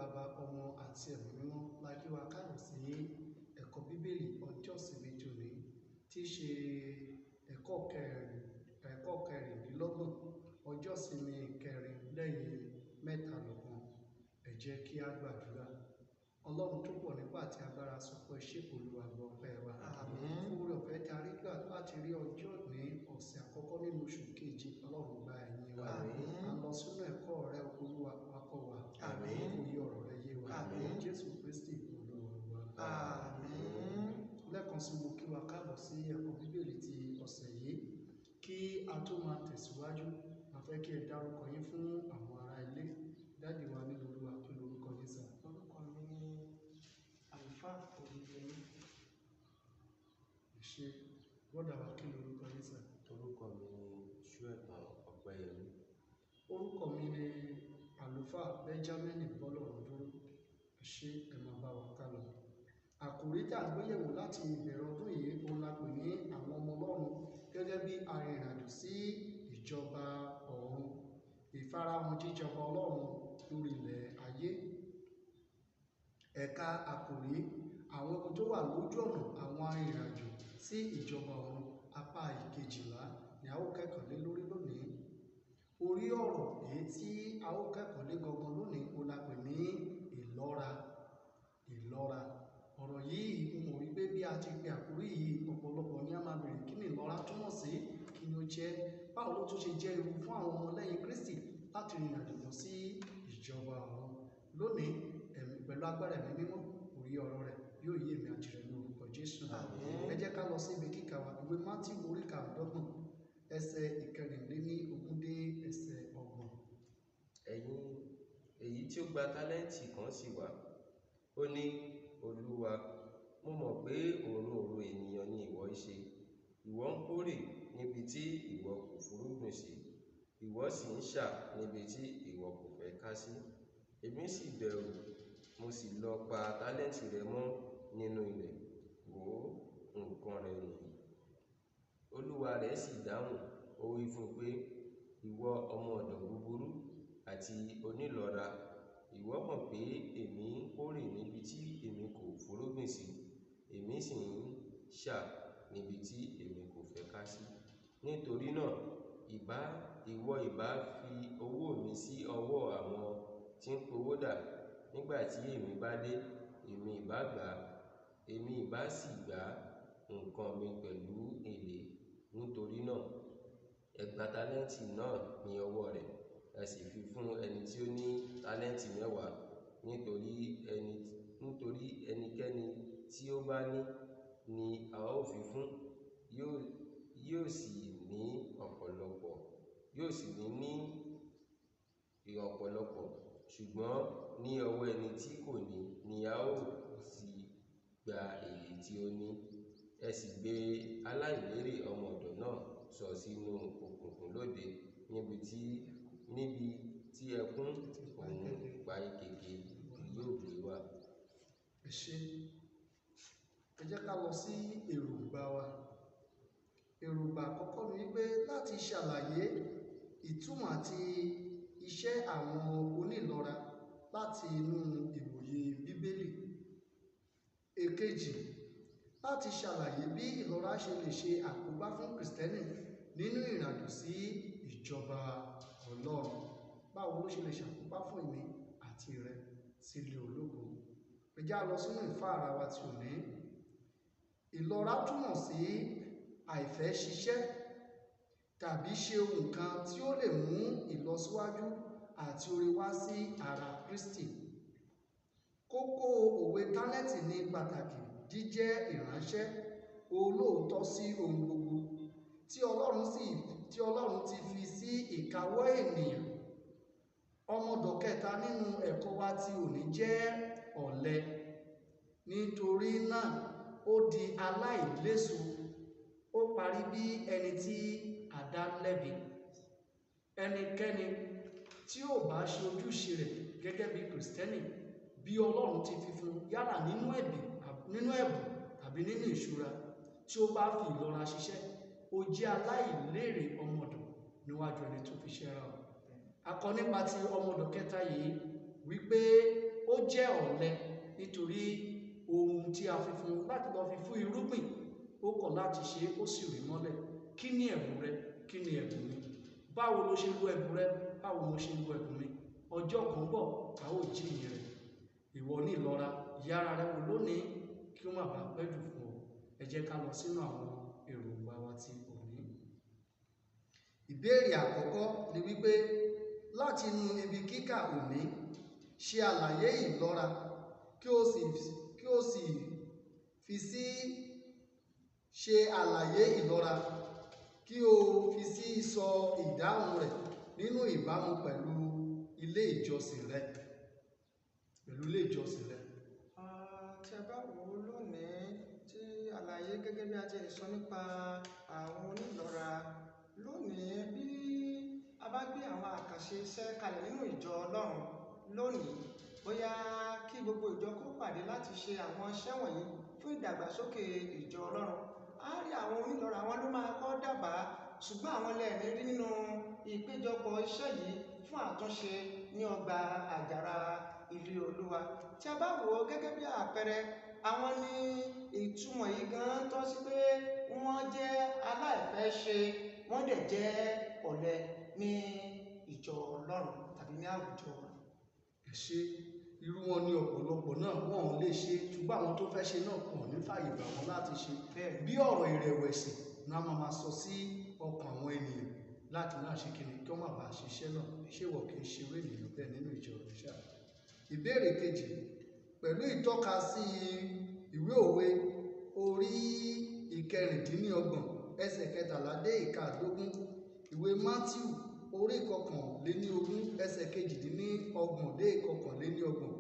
Baba, Ọmọ àti Ẹ̀mí Mímọ́ la kí wa káàbọ̀ sí ẹ̀kọ́ Bíbélì ọjọ́ ìsinmi tòní tí í ṣe ẹ̀kọ́ kẹrìndínlọ́gbọ̀n ọjọ́ ìsinmi kẹrin lẹ́yìn mẹ́talọ́gbọ̀n. Ẹ jẹ́ kí a gbàdúrà. Ọlọ́run tó pọ̀ nípa àti agbára sọ pé ṣé Olúwa gbọ́ ọpẹ́ wa. Àmín. Fún oore ọ̀fẹ́ tí a rí gbà láti rí ọjọ́ ní ọ̀sẹ̀ àkọ́kọ́ nínú oṣù keje, Ọlọ́run gba ẹ̀yìn wa. Àmín. À ń lọ sínú ẹ̀kọ́ rẹ, Olúwa wa kọ́ wa. Àmín. Òye ọ̀rọ̀ rẹ yé wa. Àmín. Jésù Kristi Olúwa wa. Àmín. Lẹ́ẹ̀kan sí mo kí wa káàbọ̀ sí ẹ̀kọ́ Bíbélì ti ọ̀sẹ̀ yìí. Kí a tó máa tẹ̀síwájú, a fẹ́ kí ẹ dárúkọ yín fún àwọn ará ilé. Dáàdì wa nínú Olúwa, kí lorúkọ yín sà? Orúkọ mi ni àlùfáà Owode-Yewa. Ṣé bọ́dà wa kí lorúkọ yín sà? Orúkọ mi ni Ṣúẹ̀tàn Ọpẹ́yẹmí. Orúkọ mi ni àlùfáà Benjamin Bọ́lọ́rundúró. Ṣé ẹ máa bá wa ká lọ? Àkòrí tí a ń gbéyẹ̀wò láti ìbẹ̀rẹ̀ ọdún yìí òun la pè ní àwọn ọmọ Ọlọ́run gẹ́gẹ́ bí arìnrìnàjò sí ìjọba ọ̀run, ìfarahàn jíjọba Ọlọ́run lórí ilẹ̀ ayé. Ẹ̀ka àkòrí àwọn ohun tó wà lójú ọ̀nà àwọn arìnrìnàjò sí ìjọba ọ̀run apá ìkejìlá ni a ó kẹ́kọ̀ọ́ lé lórí lónìí. Orí ọ̀rọ̀ èyí tí a ó kẹ́kọ̀ọ́ lé gangan lónìí òun la pè ní ìlọ́ra. Ìlọ́ra. Ọ̀rọ̀ yìí mo mọ̀ wípé bí a ti pe àkórí yìí ọ̀pọ̀lọpọ̀ ni a máa bèèrè kí ni ìlọ́ra túmọ̀ sí, kí ni ó jẹ́, báwo ló tún ṣe jẹ́ ewu fún àwọn ọmọlẹ́yìn Kristi láti rìnrìn àjò lọ sí ìjọba ọ̀run. Lónìí pẹ̀lú agbára Ẹ̀mí Mímọ́, orí ọ̀rọ̀ rẹ̀ yóò yé èmi àti rẹ ní orúkọ Jésù. Ẹ jẹ́ ká lọ sí ibi kíkà wa, ìwé Mátíù orí karùndínlọ́gbọ̀n ẹsẹ̀ ìkẹrìnlélógún dé ẹsẹ̀ ọgbọ̀n. Èyí tí ó gba tálẹ́ǹtì kan sì wà, ó ní, Olúwa, mo mọ̀ pé òǹrorò ènìyàn ni ìwọ í ṣe. Ìwọ ń kórè níbi tí ìwọ kò fúrúgbìn sí, ìwọ sì ń ṣà níbi tí ìwọ kò fẹ́ ká sí. Èmi sì bẹ̀rù, mo sì lọ pa tálẹ́ǹtì rẹ mọ́ nínú ilẹ̀. Wò ó, nǹkan rẹ nìyí. Olúwa rẹ̀ sì dáhùn, ó wí fún un pé, ìwọ ọmọ ọ̀dọ̀ búburú àti onílọ́ra, ìwọ mọ̀ pé èmi ń kórè níbi tí èmi kò fúrúgbìn sí, èmi sì ń ṣà níbi tí èmi kò fẹ́ ká sí. Nítorí náà, ìwọ ìbá fi owó mi sí ọwọ́ àwọn tí ń powó dà. Nígbà tí èmi bá dé, èmi ìbá gbà á, èmi ìbá sì gbà nǹkan mi pẹ̀lú èlé. Nítorí náà, ẹ gba tálẹ́ǹtì náà ní ọwọ́ rẹ̀, ẹ sì fi fún ẹni tí ó ní tálẹ́ǹtì mẹ́wàá. Nítorí ẹnikẹ́ni tí ó bá ní ni a ó fi fún, yóò sì ní ọ̀pọ̀lọpọ̀, ṣùgbọ́n ní ọwọ́ ẹni tí kò ní ni a ó sì gba èyí tí ó ní. Ẹ sì gbé aláìlérè ọmọ ọ̀dọ̀ náà sọ sínú òkùnkùn lóde, níbi tí ẹkún òun ìpayínkeke yóò gbé wà. Ẹ ṣé. Ẹ jẹ́ ká lọ sí èròǹgbà wa. Èròǹgbà àkọ́kọ́ ni wípé láti ṣàlàyé ìtumọ̀ àti iṣẹ́ àwọn onílọ́ra láti inú ìwòye Bíbélì. Èkejì, láti ṣàlàyé bí ìlọ́ra ṣe lè ṣe àkóbá fún Kristẹni nínú ìrìnàjò sí ìjọba Ọlọ́run. Báwo ló ṣe lè ṣàkóbá fún èmi àti rẹ sílé ológo? Ẹ jẹ́ á lọ sínú ìfáàrà wa tí ò ní. Ìlọ́ra túmọ̀ sí àìfẹ́ ṣiṣẹ́ tàbí ṣe ohun kan tí ó lè mú ìlọsíwájú àti oore wá sí ara Kristi. Kókó òwe tálẹ́ǹtì ní pàtàkì jíjẹ́ ìránṣẹ́ olóòótọ́ sí ohun gbogbo tí Ọlọ́run ti fi sí ìkáwọ́ ènìyàn. Ọmọdọ̀ kẹta nínú ẹ̀kọ́ wa tí òní jẹ́ ọ̀lẹ. Nítorí náà ó di aláìléso. Ó parí bí ẹni tí a dá lẹ́bi. Ẹnikẹ́ni tí ò bá ṣe ojúṣe rẹ̀ gẹ́gẹ́ bí Kristẹni bí Ọlọ́run ti fi fún yálà nínú ẹ̀bùn tàbí nínú ìṣúra, tí ó bá fi ìlọ́ra ṣiṣẹ́, ó jẹ́ aláìlérè ọmọ ọ̀dọ̀ níwájú ẹni tó fi ṣẹ́ rán. A kọ nípa ti ọmọ ọ̀dọ̀ kẹta yìí wípé ó jẹ́ ọ̀lẹ nítorí ohun tí a fi fún láti lọ fi fún irúgbìn ó kọ̀ láti ṣe ó sì rì mọ́lẹ̀. Kí ni ẹ̀bùn rẹ? Kí ni ẹ̀bùn mi? Báwo lo ṣe lo ẹ̀bùn rẹ? Báwo lo ṣe lo ẹ̀bùn mi? Ọjọ́ kan bọ̀ a ó jíyìn rẹ̀. Ìwọ ní ìlọ́ra, yára rẹ wò lónìí kí ó má bàa pẹ́ jù fún ọ. Ẹ jẹ́ ká lọ sínú àwọn èròǹgbà wa ti òní. Ìbéèrè àkọ́kọ́ ni wípé láti inú ibi kíkà òní ṣe àlàyé ìlọ́ra kí ó sì fi sí ṣe àlàyé ìlọ́ra kí o fi sí sọ ìdáhùn rẹ̀ nínú ìbámu pẹ̀lú ilé ìjọsìn rẹ. Tí a bá wò ó lónìí, tí àlàyé gẹ́gẹ́ bí a ti sọ nípa àwọn onílọ́ra lónìí, bí a bá gbé àwọn àkànṣe iṣẹ́ kalẹ̀ nínú ìjọ Ọlọ́run lónìí, bóyá kí gbogbo ìjọ kó pàdé láti ṣe àwọn iṣẹ́ wọ̀nyí fún ìdàgbàsókè ìjọ Ọlọ́run, á rí àwọn onílọ́ra wọn ló máa kọ́ dábàá, ṣùgbọ́n àwọn lẹ́ẹ̀mí rí nínú ìpéjọpọ̀ iṣẹ́ yìí fún àtúnṣe ní ọgbà àjàrà ilé Olúwa. Tí a bá wò ó gẹ́gẹ́ bí àpẹẹrẹ, àwọn ní ìtumọ̀ yìí gan tọ́ sí pé wọ́n jẹ́ aláìfẹ́ ṣe, wọ́n dẹ̀ jẹ́ ọ̀lẹ ní ìjọ Ọlọ́run tàbí ní àwùjọ wa. Ṣé irú wọn ní ọ̀pọ̀lọpọ̀ náà wọn ò lè ṣe, ṣùgbọ́n àwọn tó fẹ́ ṣe náà kàn ní fàyè gbà wọn láti ṣe. Bí ọ̀rọ̀ ìrẹ̀wẹ̀sì náà máa sọ sí ọkàn àwọn ènìyàn láti máa ṣe kíni kí wọ́n má bàa ṣiṣẹ́ náà. Ṣé wọ́n kì í ṣe irú ènìyàn bẹ́ẹ̀ nínú ìjọ Òrìṣà? Ìbéèrè kejì, pẹ̀lú ìtọ́ka sí ìwé òwe orí ìkẹrìndínlọ́gbọ̀n ẹsẹ̀ kẹtàlá dé ìkàdógún, ìwé Mátíù orí ìkọkànléníogún ẹsẹ̀ kejìdínlọ́gbọ̀n dé ìkọkànléníọgbọ̀n,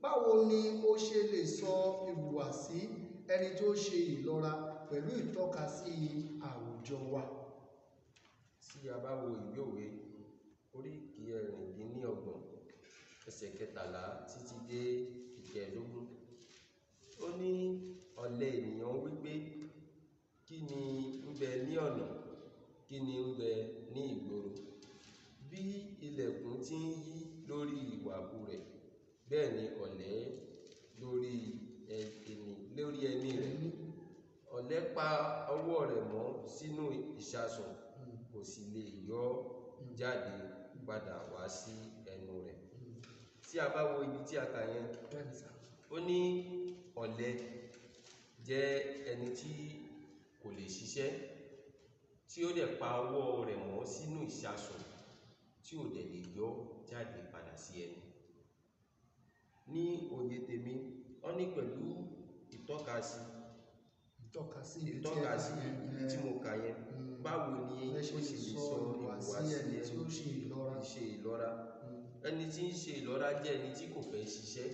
báwo ni ó ṣe lè sọ ìhùwàsí ẹni tó ṣe ìlọ́ra pẹ̀lú ìtọ́ka sí àwùjọ wa? Tí a bá wo ìwé òwe orí ìkẹrìndínlọ́gbọ̀n ẹsẹ̀ kẹtàlá títí dé ìkẹẹ̀dógún, ó ní ọ̀lẹ ènìyàn wípé kí ni ń bẹ ní ọ̀nà, kí ni ń bẹ ní ìgboro. Bí ilẹ̀kùn ti ń yí lórí ìwàbù rẹ̀, bẹ́ẹ̀ ni ọ̀lẹ lórí ẹní rẹ̀. Ọ̀lẹ pa ọwọ́ rẹ̀ mọ́ sínú ìṣasùn, kò sì lè yọ jáde padà wá sí ẹnu rẹ̀. Tí a bá wo ibi tí a kà yẹn, ó ní ọ̀lẹ jẹ́ ẹni tí kò lè ṣiṣẹ́, tí ó dẹ̀ pa ọwọ́ rẹ̀ mọ́ sínú ìṣasùn, tí ò dẹ̀ lè yọ jáde padà sí ẹnu. Ní òye tèmi, ó ní pẹ̀lú ìtọ́kasí ibi tí mo kà yẹn, báwo ni ó sì lè sọ ìhùwàsí ẹni tí ó ṣe ìlọ́ra. Ẹni tí ń ṣe ìlọ́ra jẹ́ ẹni tí kò fẹ́ ṣiṣẹ́,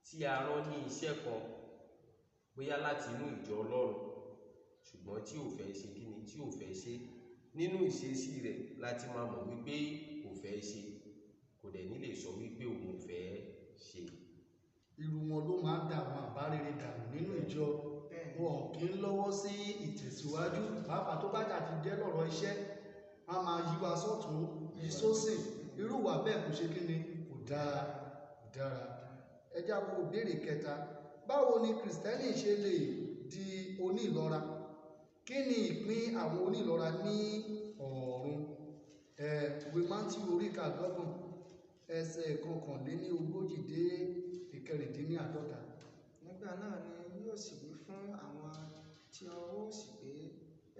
tí a rán ní iṣẹ́ kan bóyá láti inú ìjọ Ọlọ́run, ṣùgbọ́n tí ò fẹ́ ṣe kíni, tí ò fẹ́ ṣe. Nínú ìṣesí rẹ̀ láti máa mọ̀ wípé kò fẹ́ ṣe, kò dẹ̀ ní lè sọ wípé òun ò fẹ́ ṣe. Irú wọn ló máa ń dà àwọn àbá rere dànù nínú ìjọ. Wọn kì í lọ́wọ́ sí ìtẹ̀síwájú, pàápàá tó bá jà ti jẹ́ lọ́rọ̀ iṣẹ́, a máa yí wa sọ́tún yí sósìn. Irú ìwà bẹ́ẹ̀ kò ṣe kíni, kò dára. Ẹ jẹ́ á wo ìbéèrè kẹta, báwo ni Kìrìsìtẹ́nì ṣe lè di onílọ́ra? Kí ni ìpín àwọn onílọ́ra ní ọ̀run? Ìwé Mátíù orí ìkàdọ́gbọ̀n ẹsẹ̀ kọkànléníogójì dé ìkẹrìndínláàdọ́ta. Nígbà náà ni yóò sì wí fún àwọn tí ọwọ́ òsì pé,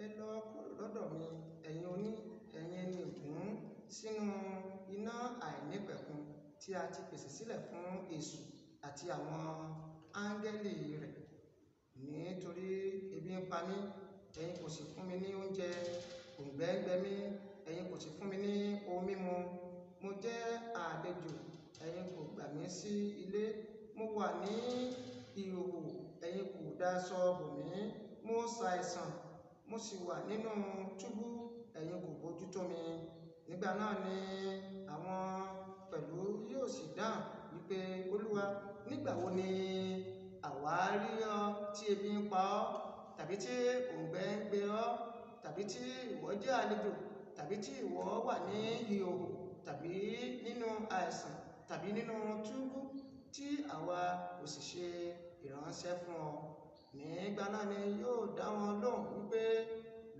ẹ lọ kúrò lọ́dọ̀ mi, ẹ̀yin ẹni ègún, sínú iná àìnípẹ̀kun tí a ti pèsè sílẹ̀ fún Èṣù àti àwọn áńgẹ́lì rẹ̀. Nítorí ebi ń pa mí, ẹ̀yin kò sì fún mi ní oúnjẹ, òǹgbẹ ń gbẹ mí, ẹ̀yin kò sì fún mi ní ohun mímu. Mo jẹ́ àlejò, ẹ̀yin kò gbà mí sí ilé. Mo wà ní ìhòhò, ẹ̀yin kò daṣọ bò mí. Mo ṣàìsàn, mo sì wà nínú túbú, ẹ̀yin kò bójútó mi. Nígbà náà ni àwọn pẹ̀lú yóò sì dáhùn wípé, Olúwa, nígbà wo ni àwa rí ọ tí ebi ń pa ọ́, tàbí tí òǹgbẹ ń gbẹ ọ́, tàbí tí ìwọ jẹ́ àlejò, tàbí tí ìwọ wà ní ìhòhò, tàbí nínú àìsàn, tàbí nínú túbú tí àwa kò sì ṣe ìránṣẹ́ fún ọ. Nígbà náà ni yóò dá wọn lóhùn wípé,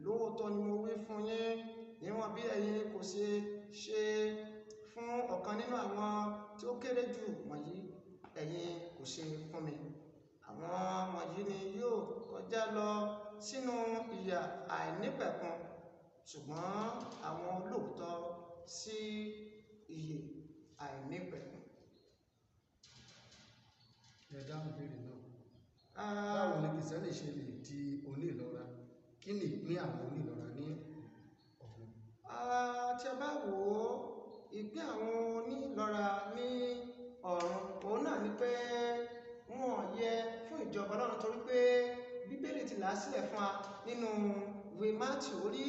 lóòótọ́ ni mo wí fún yín, níwọ̀n bí ẹ̀yin kò ṣe ṣe fún ọ̀kan nínú àwọn tí ó kéré jù wọ̀nyí, ẹ̀yin kò ṣe fún mi. Àwọn wọ̀nyí ni yóò kọjá lọ sínú ìyà àìnípẹ̀kun, ṣùgbọ́n àwọn olóòótọ́ sí ìyè àìnípẹ̀kun. Ẹ dáhùn ìbéèrè náà. Báwo ni Kìrìsìtẹ́nì ṣe lè di onílọ́ra? Kí ni ìpín àwọn onílọ́ra ní ọ̀run? Tí a bá wò ó, ìpín àwọn onílọ́ra ní ọ̀run, òun náà ni pé wọ́n yẹ fún ìjọba Ọlọ́run, torí pé Bíbélì ti là á sílẹ̀ fún wa nínú ìwé Mátíù orí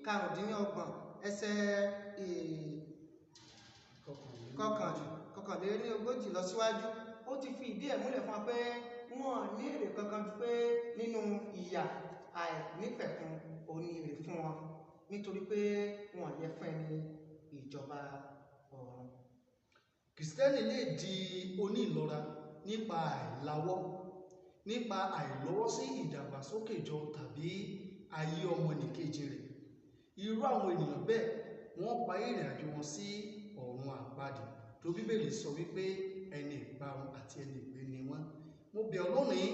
25 ẹsẹ̀ kọkànlélógójì lọ síwájú. Ó ti fi ìdí ẹ̀ múlẹ̀ fún wa pé wọ́n ní èrè kankan ju pé nínú ìyà àìnípẹ̀kun òun ni èrè fún wọn, nítorí pé wọ́n yẹ fún ẹni ìjọba ọ̀run. Kìrìsìtẹ́nì lè di onílọ́ra nípa àìláwọ́, nípa àìlọ́wọ́ sí ìdàgbàsókè ìjọ tàbí ayé ọmọnìkejì rẹ̀. Irú àwọn ènìyàn bẹ́ẹ̀ wọ́n parí ìrìn àjò wọn sí ọ̀run àpáàdì, tó Bíbélì sọ wípé ẹni ìparun àti ẹni ìgbé ni wọ́n. Mo bẹ̀ ọ́ lónìí,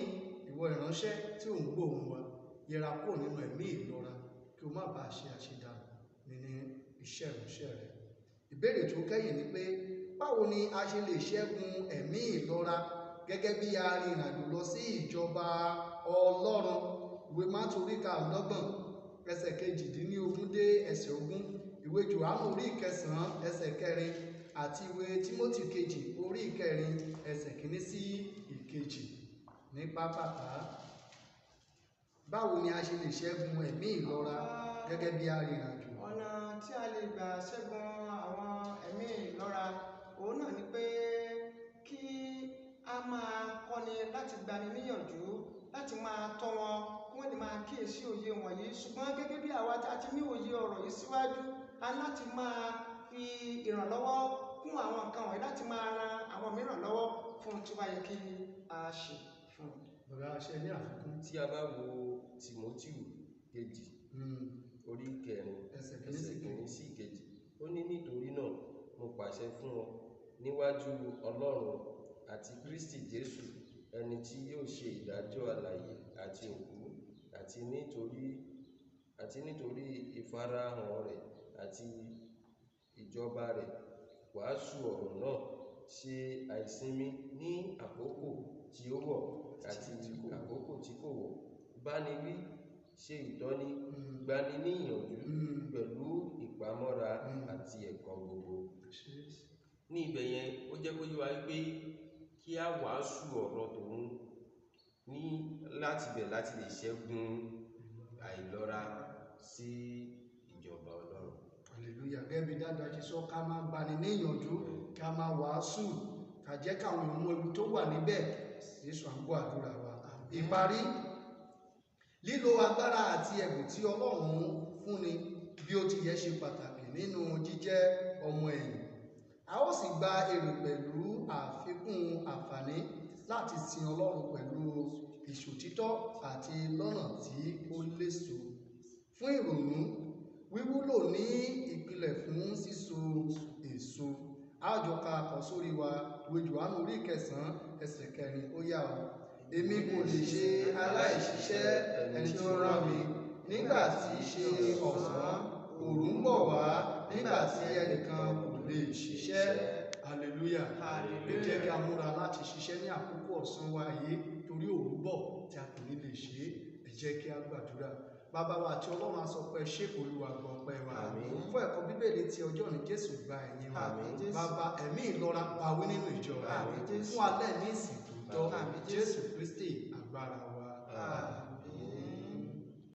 ìwọ ìránṣẹ́ tí ò ń gbóhùn wa, yẹra kúrò nínú ẹ̀mí ìlọ́ra kí o má bàa ṣe àṣedànù nínú iṣẹ́ ìránṣẹ́ rẹ. Ìbéèrè tó kẹ́yìn ni pé, báwo ni a ṣe lè ṣẹ́gun ẹ̀mí ìlọ́ra gẹ́gẹ́ bí arìnrìnàjò lọ sí ìjọba Ọlọ́run? Ìwé Mátíù orí 25 ẹsẹ̀ 18 dé ẹsẹ̀ 20, ìwé Jòhánù orí 9 ẹsẹ̀ 4, àti ìwé Tímótì kejì orí 4 ẹsẹ̀ 1 sí 2. Ní pápátá, báwo ni a ṣe lè ṣẹ́gun ẹ̀mí ìlọ́ra gẹ́gẹ́ bí arìnrìnàjò? Ọ̀nà tí a lè gbà ṣẹ́gun àwọn ẹ̀mí ìlọ́ra, òun náà ni pé kí a máa kọ́ni láti gbani níyànjú, láti máa tọ́ wọn kí wọ́n lè máa kíyèsí òye wọ̀nyí. Ṣùgbọ́n gẹ́gẹ́ bí àwa tí a ti ní òye ọ̀rọ̀ yìí síwájú, a láti máa fi ìrànlọ́wọ́ kún àwọn nǹkan wọ̀nyí, láti máa ran àwọn mìíràn lọ́wọ́ fún tí ó bá yẹ kí a ṣe fún. Bàbá ṣe ní àfikún. Tí a bá wo Tímótíù kejì orí 4 ẹsẹ̀ 1 sí 2, ó ní, nítorí náà mo pàṣẹ fún ọ níwájú Ọlọ́run àti Kristi Jésù, ẹni tí yóò ṣe ìdájọ́ alààyè àti òkú, àti nítorí ìfarahàn rẹ̀ àti ìjọba rẹ̀, wàásù ọ̀rọ̀ náà, ṣe àìsinmi ní àkókò tí ó wọ̀ àti àkókò tí kò wọ̀, báni wí, ṣe ìtọ́ni, gbani ní ìyànjú pẹ̀lú ìpamọ́ra àti ẹ̀kọ́ gbogbo. Ní ibẹ̀ yẹn, ó jẹ́ kó yé wa wípé kí a wàásù ọ̀rọ̀ tòun ní láti bẹ̀ láti lè ṣẹ́gun àìlọ́ra sí ìjọba Ọlọ́run. Hallelujah. Gẹ́gẹ́ bí dáadáa ṣe sọ, ká máa gbani ní ìyànjú, ká máa wàásù, ká jẹ́ káwọn èèyàn mọ ewu tó wà níbẹ̀. Jésù à ń gbọ́ àdúrà wa. Ìparí, lílo agbára àti ẹ̀bùn tí Ọlọ́run fúnni bí ó ti yẹ ṣe pàtàkì nínú jíjẹ́ ọmọ ẹ̀yìn. A ó sì gba èrè pẹ̀lú àfikún àǹfààní láti sin Ọlọ́run pẹ̀lú ìṣòtítọ́ àti lọ́nà tí ó léso. Fún ìrònú, wíwúlò ní ìpìlẹ̀ fún síso èso. A ó jọ ka àkọ́sórí wa, ìwé Jòhánù orí 9 ẹsẹ̀ 4, ó yá o. Èmi kò lè ṣe aláìṣiṣẹ́ ẹni tí ó rán mi. Nígbà tí í ṣe ọ̀sán, òòrùn ń bọ̀ wá, nígbà tí ẹnìkan kò lè ṣiṣẹ́. Hallelujah. Ẹ jẹ́ kí a múra láti ṣiṣẹ́ ní àkókò ọ̀sán wa yìí, torí òòrùn bọ̀ tí a kò ní lè ṣe. Ẹ jẹ́ kí a gbàdúrà. Bàbá wa àti Ọlọ́run a sọ pé ṣé Olúwa gbọ́ ọpẹ́ wa. Fún ẹ̀kọ́ Bíbélì ti ọjọ́ ní Jésù gba ẹ̀yìn wa. Bàbá, ẹ̀mí ìlọ́ra bawí nínú ìjọ rẹ̀. Fún alẹ́ ní ìsìn tó tọ́. Jésù Kristi agbára wa.